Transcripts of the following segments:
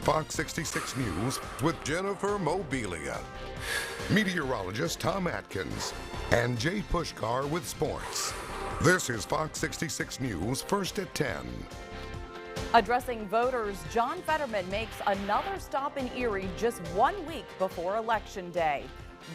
Fox 66 News with Jennifer Mobilia, meteorologist Tom Atkins, and Jay Pushkar with sports. This is Fox 66 News, first at 10. Addressing voters, John Fetterman makes another stop in Erie just 1 week before Election Day.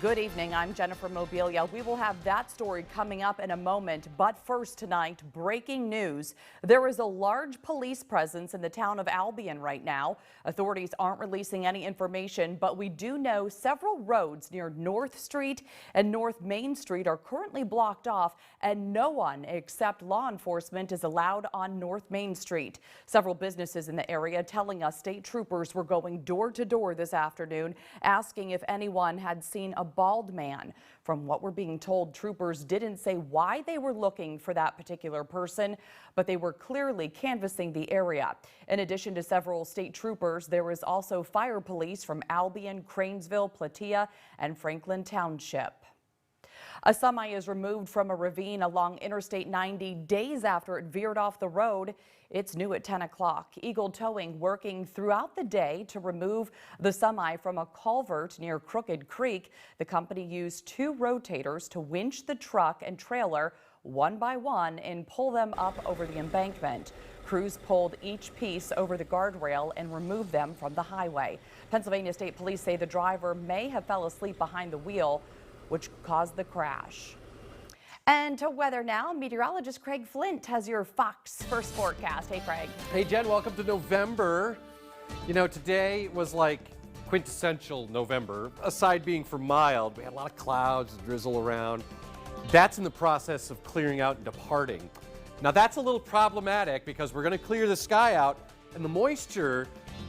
Good evening, I'm Jennifer Mobilia. We will have that story coming up in a moment, but first tonight, breaking news. There is a large police presence in the town of Albion right now. Authorities aren't releasing any information, but we do know several roads near North Street and North Main Street are currently blocked off, and no one except law enforcement is allowed on North Main Street. Several businesses in the area telling us state troopers were going door to door this afternoon, asking if anyone had seen a bald man. From what we're being told, troopers didn't say why they were looking for that particular person, but they were clearly canvassing the area. In addition to several state troopers, there was also fire police from Albion, Cranesville, Platea, and Franklin Township. A semi is removed from a ravine along Interstate 90 days after it veered off the road. It's new at 10 o'clock. Eagle Towing working throughout the day to remove the semi from a culvert near Crooked Creek. The company used 2 rotators to winch the truck and trailer one by one and pull them up over the embankment. Crews pulled each piece over the guardrail and removed them from the highway. Pennsylvania State Police say the driver may have fell asleep behind the wheel, which caused the crash. And to weather now, meteorologist Craig Flint has your Fox First forecast. Hey, Craig. Hey, Jen, welcome to November. You know, today was like quintessential November, aside being for mild. We had a lot of clouds and drizzle around. That's in the process of clearing out and departing. Now, that's a little problematic because we're going to clear the sky out, and the moisture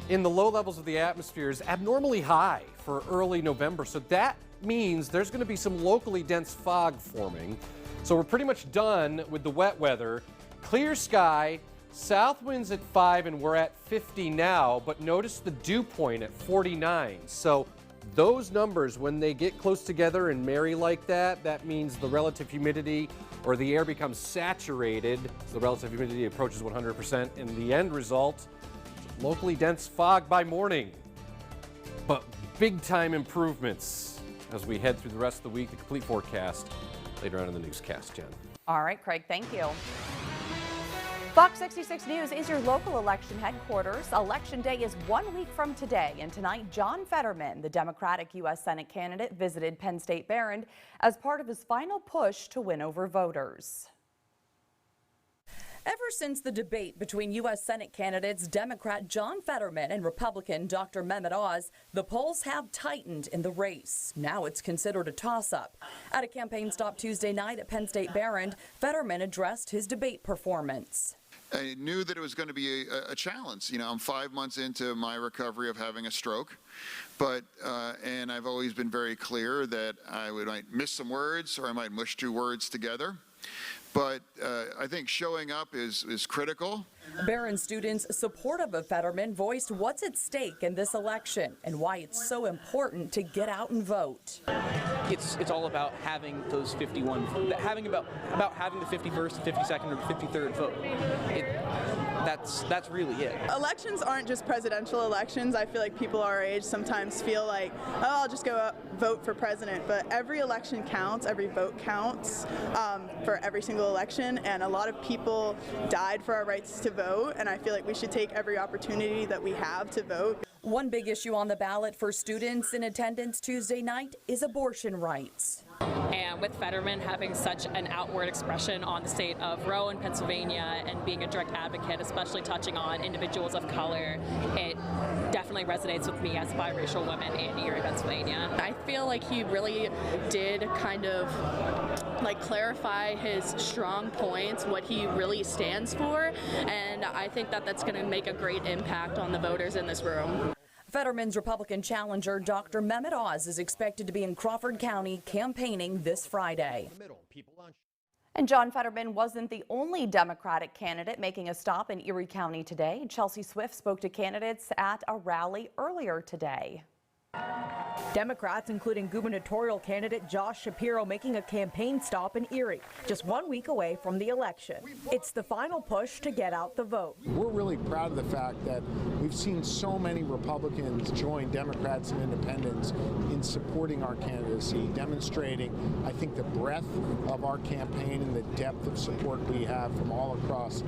in the low levels of the atmosphere is abnormally high for early November. So that means there's going to be some locally dense fog forming. So we're pretty much done with the wet weather. Clear sky, south winds at 5, and we're at 50 now, but notice the dew point at 49. So those numbers, when they get close together and marry like that, that means the relative humidity or the air becomes saturated. So the relative humidity approaches 100%, and the end result, locally dense fog by morning. But big time improvements as we head through the rest of the week. The complete forecast later on in the newscast, Jen. All right, Craig, thank you. Fox 66 News is your local election headquarters. Election Day is 1 week from today, and tonight John Fetterman, the Democratic U.S. Senate candidate, visited Penn State Behrend as part of his final push to win over voters. Ever since the debate between U.S. Senate candidates Democrat John Fetterman and Republican Dr. Mehmet Oz, the polls have tightened in the race. Now it's considered a toss-up. At a campaign stop Tuesday night at Penn State Behrend, Fetterman addressed his debate performance. I knew that it was going to be a challenge. You know, I'm 5 months into my recovery of having a stroke, but and I've always been very clear that I might miss some words or I might mush 2 words together. But I think showing up is critical. Behrend students supportive of Fetterman voiced what's at stake in this election and why it's so important to get out and vote. It's all about having those 51, about having the 51st, 52nd, or 53rd vote. That's really it. Elections aren't just presidential elections. I feel like people our age sometimes feel like, oh, I'll just go out, vote for president. But every election counts, every vote counts for every single election. And a lot of people died for our rights to vote. And I feel like we should take every opportunity that we have to vote. One big issue on the ballot for students in attendance Tuesday night is abortion rights. And with Fetterman having such an outward expression on the state of Roe in Pennsylvania and being a direct advocate, especially touching on individuals of color, it definitely resonates with me as a biracial woman in Erie, Pennsylvania. I feel like he really did kind of like clarify his strong points, what he really stands for, and I think that that's going to make a great impact on the voters in this room. Fetterman's Republican challenger, Dr. Mehmet Oz, is expected to be in Crawford County campaigning this Friday. And John Fetterman wasn't the only Democratic candidate making a stop in Erie County today. Chelsea Swift spoke to candidates at a rally earlier today. Democrats, including gubernatorial candidate Josh Shapiro, making a campaign stop in Erie, just 1 week away from the election. It's the final push to get out the vote. We're really proud of the fact that we've seen so many Republicans join Democrats and independents in supporting our candidacy, demonstrating, I think, the breadth of our campaign and the depth of support we have from all across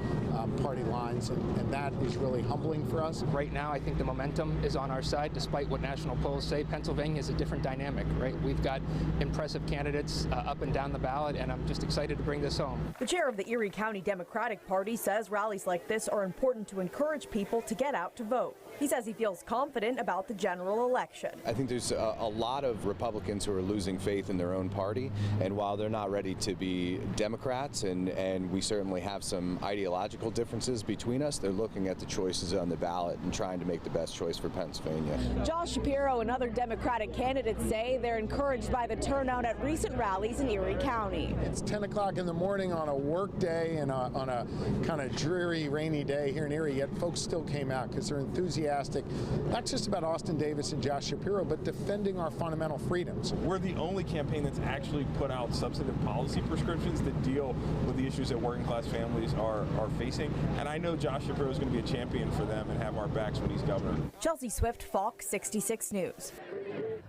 party lines, and that is really humbling for us. Right now, I think the momentum is on our side, despite what national polls say. Pennsylvania is a different dynamic, right? We've got impressive candidates up and down the ballot, and I'm just excited to bring this home. The chair of the Erie County Democratic Party says rallies like this are important to encourage people to get out to vote. He says he feels confident about the general election. I think there's a lot of Republicans who are losing faith in their own party, and while they're not ready to be Democrats, and we certainly have some ideological differences between us, they're looking at the choices on the ballot and trying to make the best choice for Pennsylvania. Josh Shapiro and other Democratic candidates say they're encouraged by the turnout at recent rallies in Erie County. It's 10 o'clock in the morning on a work day and on a kind of dreary, rainy day here in Erie, yet folks still came out because they're enthusiastic, not just about Austin Davis and Josh Shapiro, but defending our fundamental freedoms. We're the only campaign that's actually put out substantive policy prescriptions that deal with the issues that working class families are facing, and I know Josh Shapiro is going to be a champion for them and have our backs when he's governor. Chelsea Swift, Fox 66 News.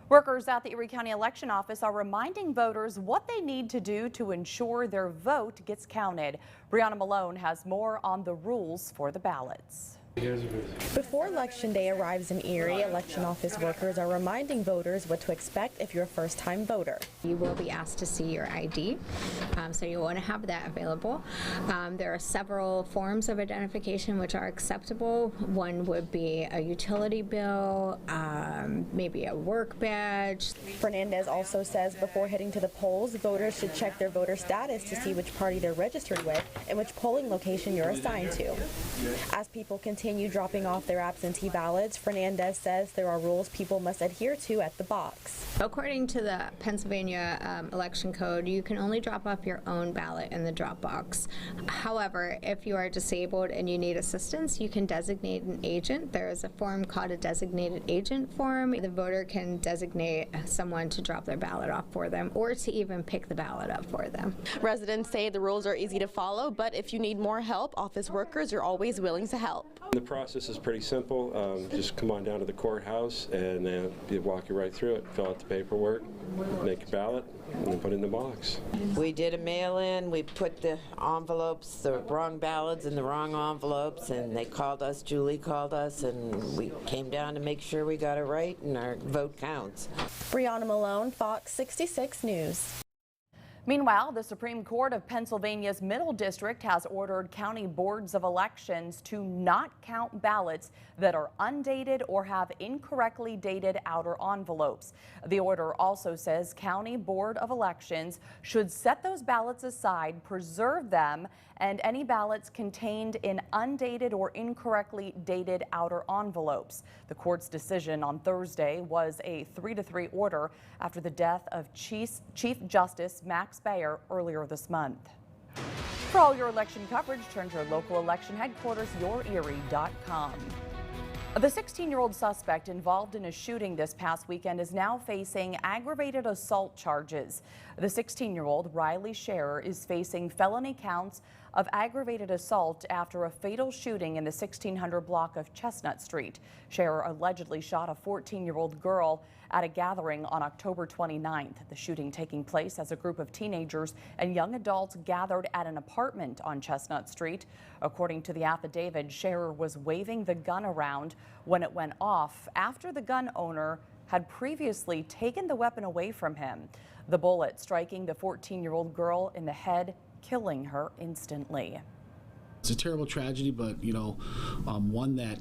Workers at the Erie County Election Office are reminding voters what they need to do to ensure their vote gets counted. Brianna Malone has more on the rules for the ballots. Before Election Day arrives in Erie, election office workers are reminding voters what to expect if you're a first-time voter. You will be asked to see your ID, so you want to have that available. There are several forms of identification which are acceptable. One would be a utility bill, maybe a work badge. Fernandez also says before heading to the polls, voters should check their voter status to see which party they're registered with and which polling location you're assigned to. As people continue dropping off their absentee ballots, Fernandez says there are rules people must adhere to at the box. According to the Pennsylvania election code, you can only drop off your own ballot in the drop box. However, if you are disabled and you need assistance, you can designate an agent. There is a form called a designated agent form. The voter can designate someone to drop their ballot off for them or to even pick the ballot up for them. Residents say the rules are easy to follow, but if you need more help, office workers are always willing to help. The process is pretty simple. Just come on down to the courthouse and they walk you right through it. Fill out the paperwork, make your ballot, and then put it in the box. We did a mail-in. We put the envelopes, the wrong ballots in the wrong envelopes, and they called us. Julie called us, and we came down to make sure we got it right and our vote counts. Brianna Malone, Fox 66 News. Meanwhile, the Supreme Court of Pennsylvania's Middle District has ordered county boards of elections to not count ballots that are undated or have incorrectly dated outer envelopes. The order also says county board of elections should set those ballots aside, preserve them, and any ballots contained in undated or incorrectly dated outer envelopes. The court's decision on Thursday was a 3-3 order after the death of Chief Justice Max Baer earlier this month. For all your election coverage, turn to your local election headquarters, yourerie.com. The 16-year-old suspect involved in a shooting this past weekend is now facing aggravated assault charges. The 16-year-old, Riley Scherer, is facing felony counts of aggravated assault after a fatal shooting in the 1600 block of Chestnut Street. Scherer allegedly shot a 14-year-old girl at a gathering on October 29th. The shooting taking place as a group of teenagers and young adults gathered at an apartment on Chestnut Street. According to the affidavit, Scherer was waving the gun around when it went off after the gun owner had previously taken the weapon away from him. The bullet striking the 14-year-old girl in the head, killing her instantly. It's a terrible tragedy, but one that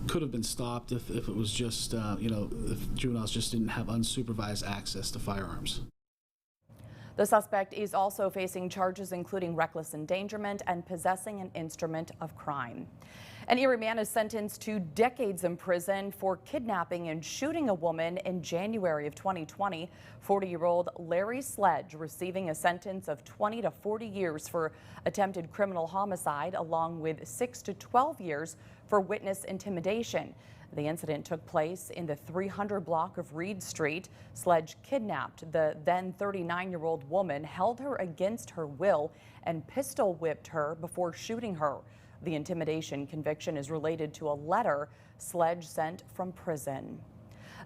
could have been stopped if it was just if juveniles just didn't have unsupervised access to firearms. The suspect is also facing charges including reckless endangerment and possessing an instrument of crime. An Erie man is sentenced to decades in prison for kidnapping and shooting a woman in January of 2020. 40-year-old Larry Sledge receiving a sentence of 20 to 40 years for attempted criminal homicide, along with 6 to 12 years for witness intimidation. The incident took place in the 300 block of Reed Street. Sledge kidnapped the then 39-year-old woman, held her against her will, and pistol whipped her before shooting her. The intimidation conviction is related to a letter Sledge sent from prison.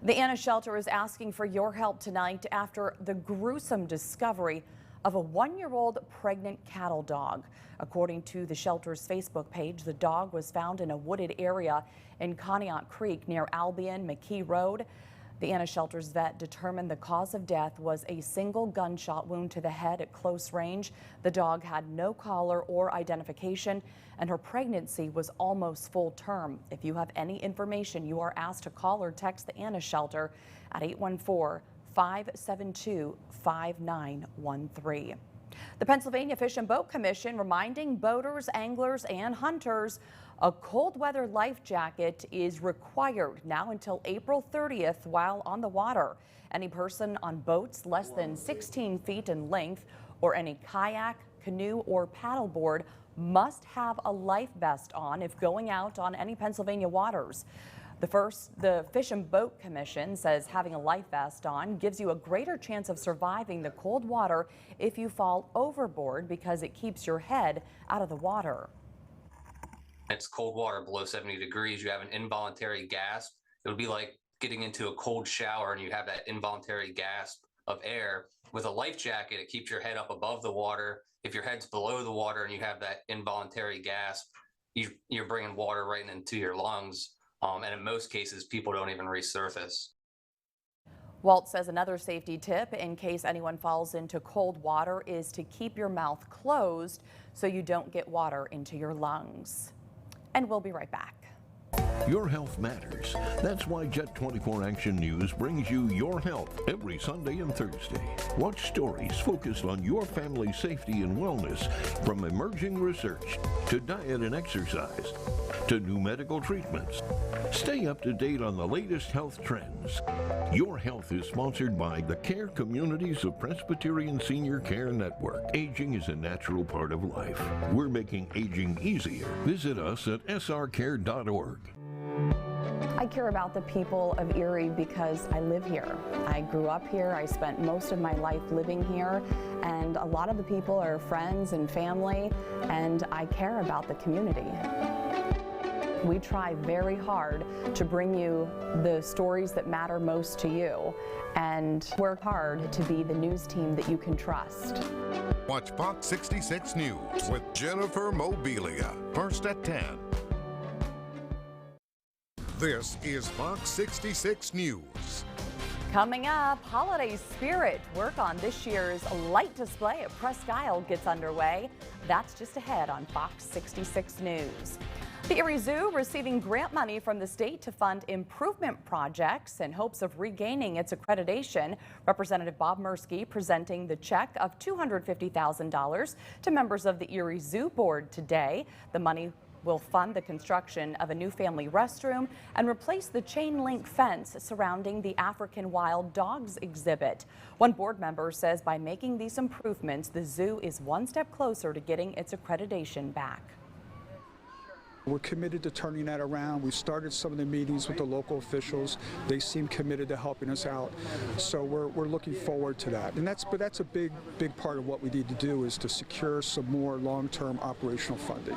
The Anna Shelter is asking for your help tonight after the gruesome discovery of a 1-year-old pregnant cattle dog. According to the shelter's Facebook page, the dog was found in a wooded area in Conneaut Creek near Albion McKee Road. The Anna Shelter's vet determined the cause of death was a single gunshot wound to the head at close range. The dog had no collar or identification, and her pregnancy was almost full term. If you have any information, you are asked to call or text the Anna Shelter at 814-572-5913. The Pennsylvania Fish and Boat Commission reminding boaters, anglers, and hunters a cold weather life jacket is required now until April 30th while on the water. Any person on boats less than 16 feet in length or any kayak, canoe, or paddleboard must have a life vest on if going out on any Pennsylvania waters. The Fish and Boat Commission says having a life vest on gives you a greater chance of surviving the cold water if you fall overboard because it keeps your head out of the water. It's cold water below 70 degrees. You have an involuntary gasp. It would be like getting into a cold shower and you have that involuntary gasp of air. With a life jacket, it keeps your head up above the water. If your head's below the water and you have that involuntary gasp, you're bringing water right into your lungs. And in most cases, people don't even resurface. Walt says another safety tip in case anyone falls into cold water is to keep your mouth closed so you don't get water into your lungs. And we'll be right back. Your health matters. That's why Jet 24 Action News brings you Your Health every Sunday and Thursday. Watch stories focused on your family's safety and wellness, from emerging research to diet and exercise to new medical treatments. Stay up to date on the latest health trends. Your Health is sponsored by the Care Communities of Presbyterian Senior Care Network. Aging is a natural part of life. We're making aging easier. Visit us at srcare.org. I care about the people of Erie because I live here. I grew up here. I spent most of my life living here, and a lot of the people are friends and family, and I care about the community. We try very hard to bring you the stories that matter most to you and work hard to be the news team that you can trust. Watch Fox 66 News with Jennifer Mobilia, first at 10. This is Fox 66 News. Coming up, holiday spirit. Work on this year's light display at Presque Isle gets underway. That's just ahead on Fox 66 News. The Erie Zoo receiving grant money from the state to fund improvement projects in hopes of regaining its accreditation. Representative Bob Murski presenting the check of $250,000 to members of the Erie Zoo Board today. The money will fund the construction of a new family restroom and replace the chain link fence surrounding the African Wild Dogs exhibit. One board member says by making these improvements, the zoo is one step closer to getting its accreditation back. We're committed to turning that around. We started some of the meetings with the local officials. They seem committed to helping us out. So we're looking forward to that. And that's a big part of what we need to do, is to secure some more long-term operational funding.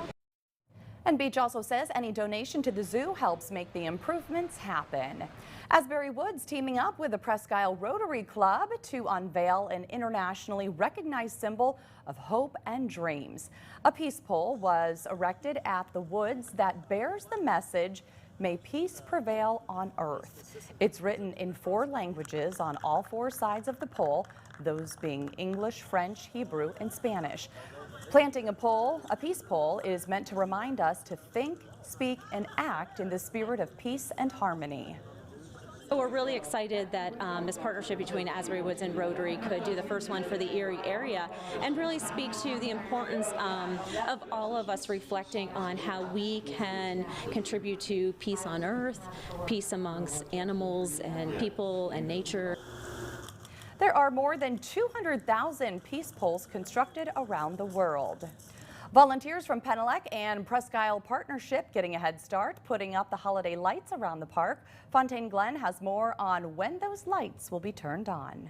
And Beach also says any donation to the zoo helps make the improvements happen. Asbury Woods teaming up with the Presque Isle Rotary Club to unveil an internationally recognized symbol of hope and dreams. A peace pole was erected at the Woods that bears the message, "May peace prevail on earth." It's written in 4 languages on all 4 sides of the pole, those being English, French, Hebrew, and Spanish. Planting a peace pole, is meant to remind us to think, speak, and act in the spirit of peace and harmony. We're really excited that this partnership between Asbury Woods and Rotary could do the first one for the Erie area and really speak to the importance of all of us reflecting on how we can contribute to peace on earth, peace amongst animals and people and nature. There are more than 200,000 peace poles constructed around the world. Volunteers from Penelec and Presque Isle Partnership getting a head start, putting up the holiday lights around the park. Fontaine Glen has more on when those lights will be turned on.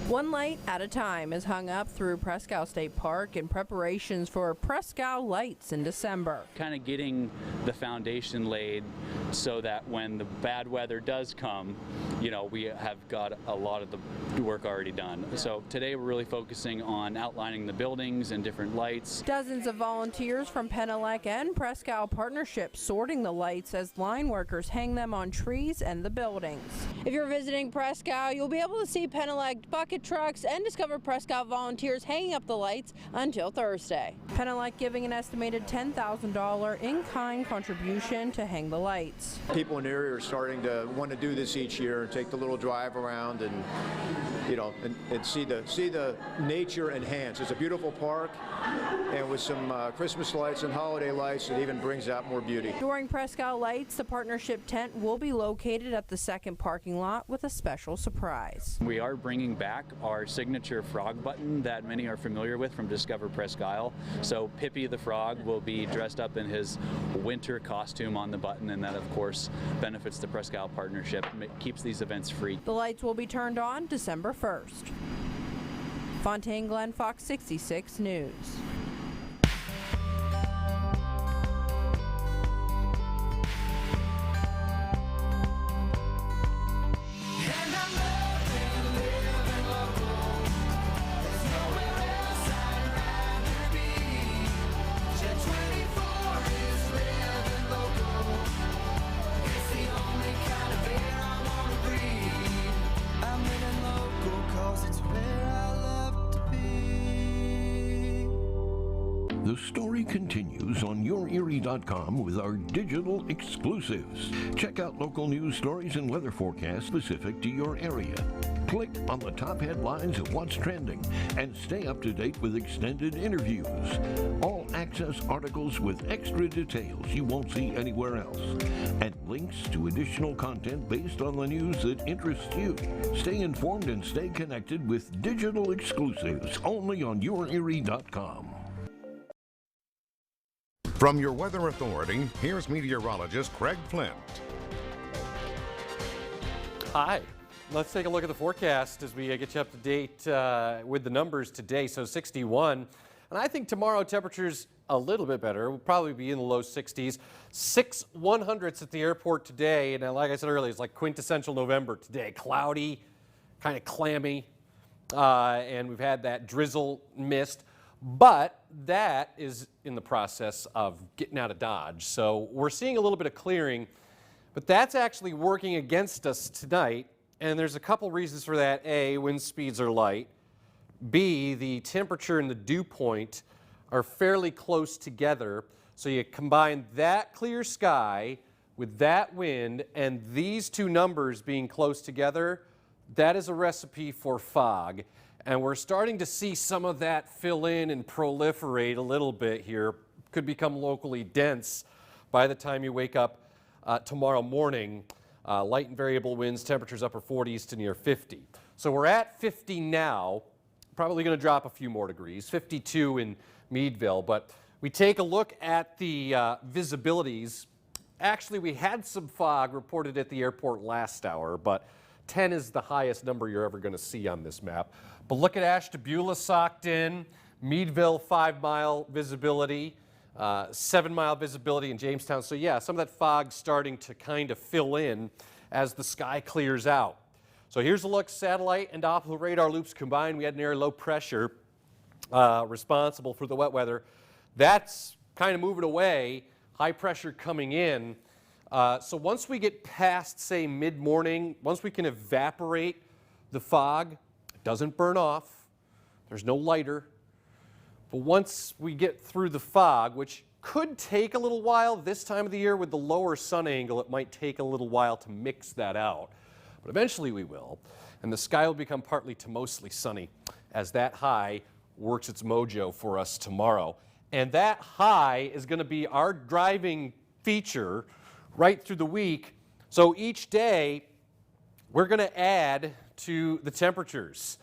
One light at a time is hung up through Presque Isle State Park in preparations for Presque Isle Lights in December. Kind of getting the foundation laid so that when the bad weather does come, you know, we have got a lot of the work already done. So today we're really focusing on outlining the buildings and different lights. Dozens of volunteers from Penelec and Presque Isle Partnership sorting the lights as line workers hang them on trees and the buildings. If you're visiting Presque Isle, you'll be able to see Penelec bucket trucks and discover Presque Isle volunteers hanging up the lights until Thursday. Penelec giving an estimated $10,000 in-kind contribution to hang the lights. People in the area are starting to want to do this each year and take the little drive around and, you know, and see the nature enhanced. It's a beautiful park, and with some Christmas lights and holiday lights, it even brings out more beauty. During Presque Isle Lights, the partnership tent will be located at the second parking lot with a special surprise. We are bringing back our signature frog button that many are familiar with from Discover Presque Isle. So Pippi the frog will be dressed up in his winter costume on the button, and that of course benefits the Presque Isle Partnership, keeps these events free. The lights will be turned on December 1st. Fontaine Glen, Fox 66 News. The story continues on YourErie.com with our digital exclusives. Check out local news stories and weather forecasts specific to your area. Click on the top headlines of what's trending and stay up to date with extended interviews. All access articles with extra details you won't see anywhere else. And links to additional content based on the news that interests you. Stay informed and stay connected with digital exclusives only on YourErie.com. From your weather authority, here's meteorologist Craig Flint. Hi. Let's take a look at the forecast as we get you up to date with the numbers today. So 61, and I think tomorrow temperatures a little bit better. We'll probably be in the low 60s. 6 100s at the airport today, and like I said earlier, it's like quintessential November today. Cloudy, kind of clammy, and we've had that drizzle mist. But that is in the process of getting out of Dodge. So we're seeing a little bit of clearing, but that's actually working against us tonight. And there's a couple reasons for that. A, wind speeds are light. B, the temperature and the dew point are fairly close together. So you combine that clear sky with that wind and these two numbers being close together, that is a recipe for fog. And we're starting to see some of that fill in and proliferate a little bit here. Could become locally dense by the time you wake up tomorrow morning. Light and variable winds, temperatures upper 40s to near 50. So we're at 50 now, probably going to drop a few more degrees, 52 in Meadville. But we take a look at the visibilities. Actually, we had some fog reported at the airport last hour, but 10 is the highest number you're ever going to see on this map. But look at Ashtabula socked in, Meadville 5-mile visibility, 7-mile visibility in Jamestown. So yeah, some of that fog starting to kind of fill in as the sky clears out. So here's a look, satellite and Doppler radar loops combined. We had an area low pressure responsible for the wet weather. That's kind of moving away, high pressure coming in. So once we get past, say, mid-morning, once we can evaporate the fog, it doesn't burn off, there's no lighter. But once we get through the fog, which Could take a little while this time of the year with the lower sun angle. It might take a little while to mix that out, but eventually we will. And the sky will become partly to mostly sunny as that high works its mojo for us tomorrow. And that high is going to be our driving feature right through the week. So each day we're going to add to the temperatures.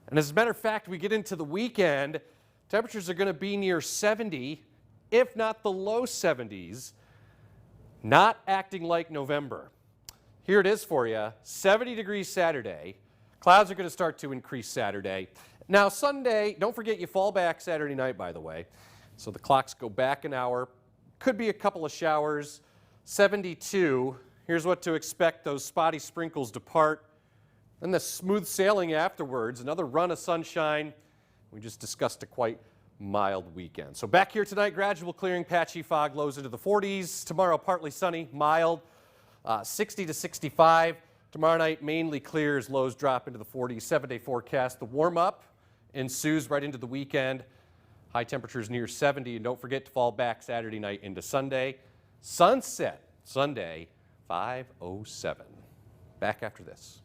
And as a matter of fact, we get into the weekend, temperatures are going to be near 70, if not the low 70s, not acting like November. Here it is for you, 70 degrees Saturday. Clouds are going to start to increase Saturday. Now Sunday, don't forget you fall back Saturday night, by the way. So the clocks go back an hour. Could be a couple of showers. 72. Here's what to expect. Those spotty sprinkles depart. Then the smooth sailing afterwards. Another run of sunshine. We just discussed a quite mild weekend. So back here tonight, gradual clearing, patchy fog, lows into the 40s. Tomorrow, partly sunny, mild, 60 to 65. Tomorrow night, mainly clears, lows drop into the 40s. 7-day forecast. The warm-up ensues right into the weekend. High temperatures near 70, and don't forget to fall back Saturday night into Sunday. Sunset Sunday, 5:07. Back after this.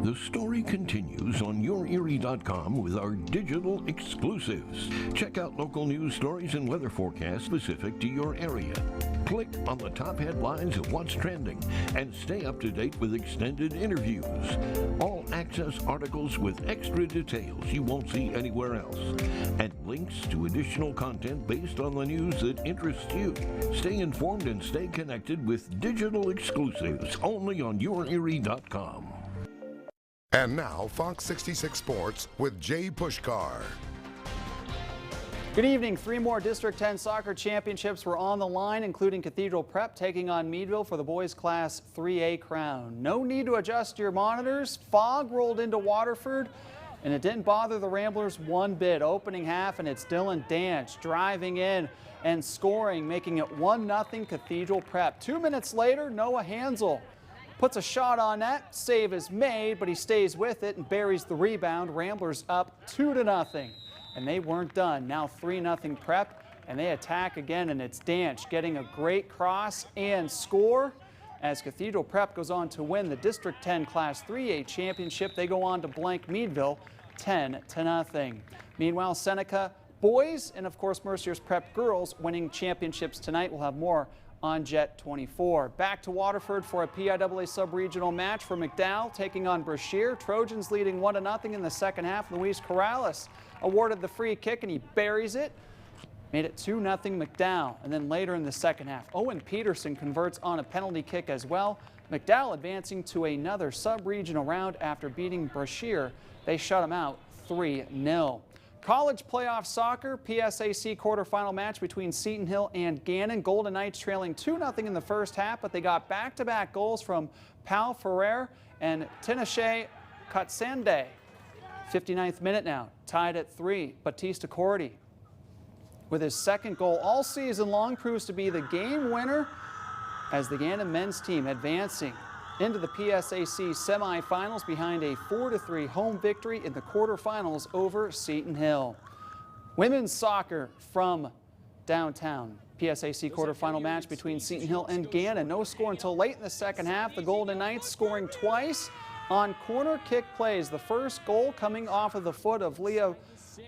The story continues on YourErie.com with our digital exclusives. Check out local news stories and weather forecasts specific to your area. Click on the top headlines of what's trending and stay up to date with extended interviews. All access articles with extra details you won't see anywhere else. And links to additional content based on the news that interests you. Stay informed and stay connected with digital exclusives only on YourErie.com. And now, Fox 66 Sports with Jay Pushkar. Good evening. 3 more District 10 soccer championships were on the line, including Cathedral Prep taking on Meadville for the boys Class 3A crown. No need to adjust your monitors. Fog rolled into Waterford, and it didn't bother the Ramblers one bit. Opening half, and it's Dylan Danch driving in and scoring, making it 1-0 Cathedral Prep. 2 minutes later, Noah Hansel puts a shot on net. Save is made, but he stays with it and buries the rebound. Ramblers up 2-0. And they weren't done. Now 3-0 Prep, and they attack again, and it's Danch getting a great cross and score as Cathedral Prep goes on to win the District 10 Class 3A championship. They go on to blank Meadville 10-0. Meanwhile, Seneca boys and, of course, Mercier's Prep girls winning championships tonight. We'll have more on Jet 24. Back to Waterford for a PIAA sub-regional match for McDowell taking on Brashear. Trojans leading 1-0 in the second half. Luis Corrales awarded the free kick, and he buries it. Made it 2-0 McDowell. And then later in the second half, Owen Peterson converts on a penalty kick as well. McDowell advancing to another sub-regional round after beating Brashear. They shut them out 3-0. College playoff soccer, PSAC quarterfinal match between Seton Hill and Gannon. Golden Knights trailing 2-0 in the first half, but they got back-to-back goals from Pal Ferrer and Tinashe Katsende. 59th minute now, tied at 3. Batista Cordy with his second goal all season long proves to be the game winner as the Gannon men's team advancing into the PSAC semifinals behind a 4-3 home victory in the quarterfinals over Seton Hill. Women's soccer from downtown. PSAC quarterfinal match between Seton Hill and Gannon. No score until late in the second half. The Golden Knights scoring twice on corner kick plays. The first goal coming off of the foot of Leah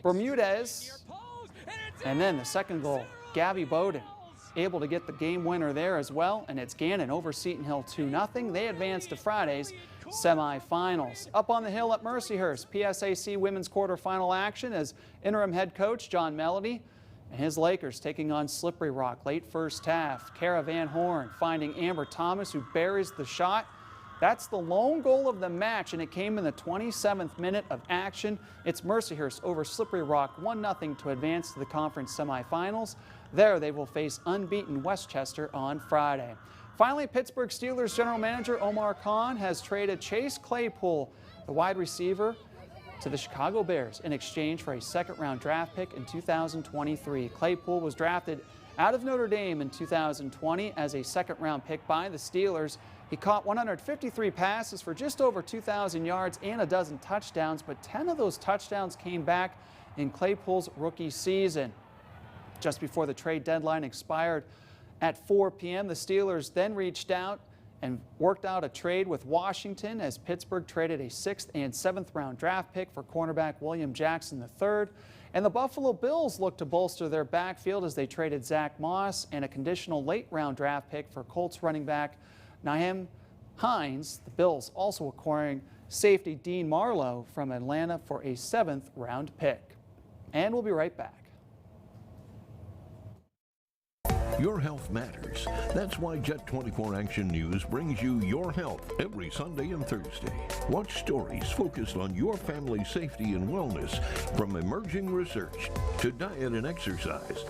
Bermudez. And then the second goal, Gabby Bowden able to get the game winner there as well, and it's Gannon over Seton Hill 2-0. They advance to Friday's semifinals. Up on the hill at Mercyhurst, PSAC women's quarterfinal action as interim head coach John Melody and his Lakers taking on Slippery Rock late first half. Cara Van Horn finding Amber Thomas, who buries the shot. That's the lone goal of the match, and it came in the 27th minute of action. It's Mercyhurst over Slippery Rock 1-0 to advance to the conference semifinals. There, they will face unbeaten Westchester on Friday. Finally, Pittsburgh Steelers general manager Omar Khan has traded Chase Claypool, the wide receiver, to the Chicago Bears in exchange for a second-round draft pick in 2023. Claypool was drafted out of Notre Dame in 2020 as a second-round pick by the Steelers. He caught 153 passes for just over 2,000 yards and a dozen touchdowns, but 10 of those touchdowns came back in Claypool's rookie season. Just before the trade deadline expired at 4 p.m., the Steelers then reached out and worked out a trade with Washington as Pittsburgh traded a 6th and 7th round draft pick for cornerback William Jackson III. And the Buffalo Bills looked to bolster their backfield as they traded Zach Moss and a conditional late round draft pick for Colts running back Nyheim Hines. The Bills also acquiring safety Dean Marlowe from Atlanta for a 7th round pick. And we'll be right back. Your health matters. That's why Jet 24 Action News brings you your health every Sunday and Thursday. Watch stories focused on your family's safety and wellness, from emerging research to diet and exercise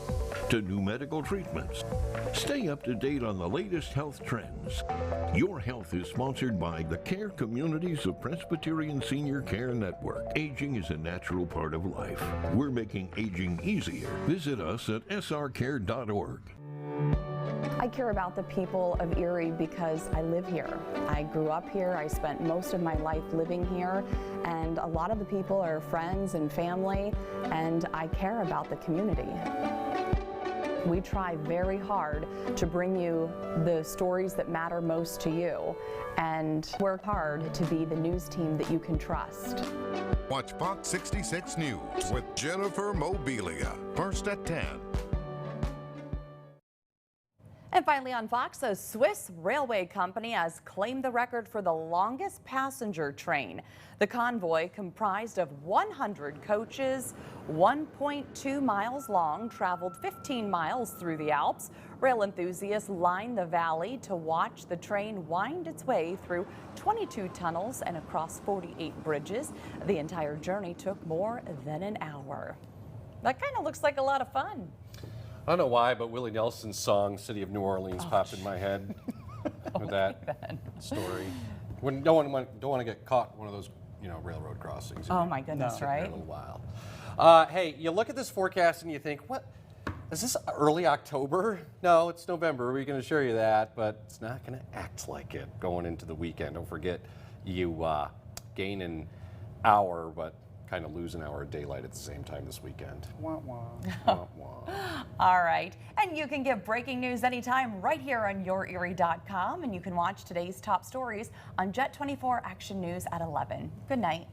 to new medical treatments. Stay up to date on the latest health trends. Your Health is sponsored by the Care Communities of Presbyterian Senior Care Network. Aging is a natural part of life. We're making aging easier. Visit us at srcare.org. I care about the people of Erie because I live here. I grew up here. I spent most of my life living here, and a lot of the people are friends and family, and I care about the community. We try very hard to bring you the stories that matter most to you and work hard to be the news team that you can trust. Watch Fox 66 News with Jennifer Mobilia, first at 10. And finally on Fox, a Swiss railway company has claimed the record for the longest passenger train. The convoy, comprised of 100 coaches, 1.2 miles long, traveled 15 miles through the Alps. Rail enthusiasts lined the valley to watch the train wind its way through 22 tunnels and across 48 bridges. The entire journey took more than an hour. That kind of looks like a lot of fun. I don't know why, but Willie Nelson's song "City of New Orleans" popped in my head with that story. When don't want to get caught one of those, railroad crossings. Oh my goodness, right? A little while. Hey, you look at this forecast and you think, what? Is this early October? No, it's November. We're going to show you that, but it's not going to act like it going into the weekend. Don't forget, you gain an hour, but kind of lose an hour of daylight at the same time this weekend. Wah, wah. Wah, wah. All right. And you can get breaking news anytime right here on YourErie.com. And you can watch today's top stories on Jet 24 Action News at 11. Good night.